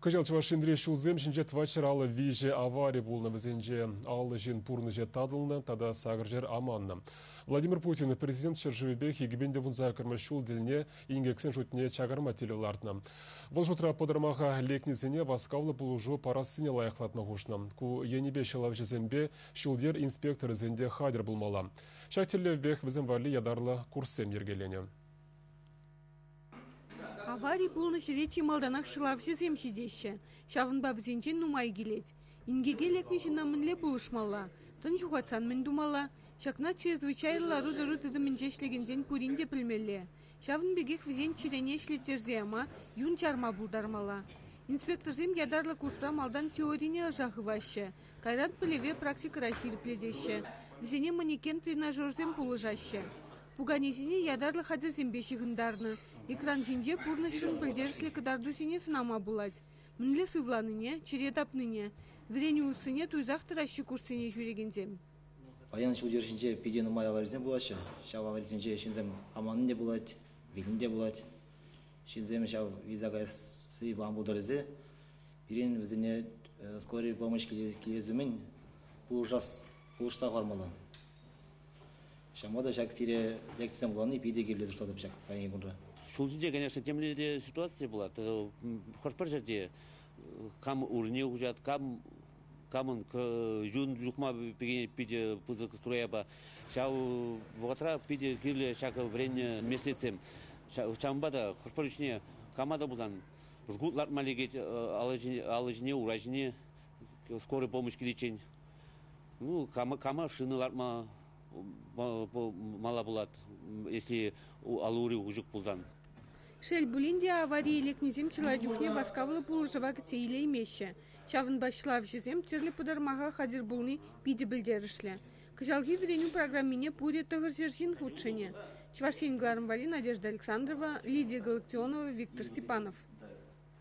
Кажал Чувашиндрей шулзем шинче твачыралы виже авария булна везенже аллы жин пурны же тадылны, тада сагыржер аманны. Владимир Путин и президент Шержевебек егибенде вунза кырма шул дилне ингексен шутне чагарма телелартны. Вол жутра подармаха лекнезене васкавлы булужу парасыне лайықлатна гушны. Ку енебе шылав жезембе шулдер инспектор зенде хадер булмала. Шактерлевбек веземвали ядарлы курсем ергелене. Аварий полный речи малданах шылавшы земшидеща. Шавынба візенчен нумай келет. Ингеге лекнешіна мінле булышмала. Тын жуғатсан мін думала. Шакна чрезвычайлы руды тыдымын жешлегензен пуринде пілмелі. Шавын бегек візен чирене шлетерзе ама юн чарма булдармала. Инспекторзем ядарлы курса малдан теорине ажахываще. Кайрат пілеве практика рахир пледеще. Візене манекен тренажерзем пулыжаще. Пуганезине ядарлы хадырзем бешігіндарны. Экран жинже пурнышын білдерішлі кыдардусине сынама булать. Мінлі сывланыне, черетапныне. Врені уцыне туйзақ тыращы курсыне жүрегензем. Паян шул жершінше педені май аваризем булашы. Шау аваризенше шинзем аманын булать, вилінде булать. Шинзем шау визага сы вам бударызе. Бірен візіне скорый помощь келезумен пулышса қармалы. Шамада шак пире лекциям буланы пиде келезу штады шак паян күнді. Шулжинде, конечно, темле ситуация была. Хошпар жерде кам урне ужат, кам камын жун жухма пиде пузык строяба. Шау ватра пиде кирле шака время месяцем. Шамбада хошпар жне камада булан. Жгут латмалегет алыжне уражне скорый помощь киличень. Ну кама шины латма мала булат, если алури ужик пулзан. Шель булинде аварии лекнезем челадюхне васкавлы пулыжыва кцейле имеще. Шавын башлав жезем терлі пыдармаға хадир булны пиде білдерішлі. Кыжалги вреню программине пуре тығыр жержин худшыне. Чвашин Глармвали, Надежда Александрова, Лидия Галактионова, Виктор Степанов.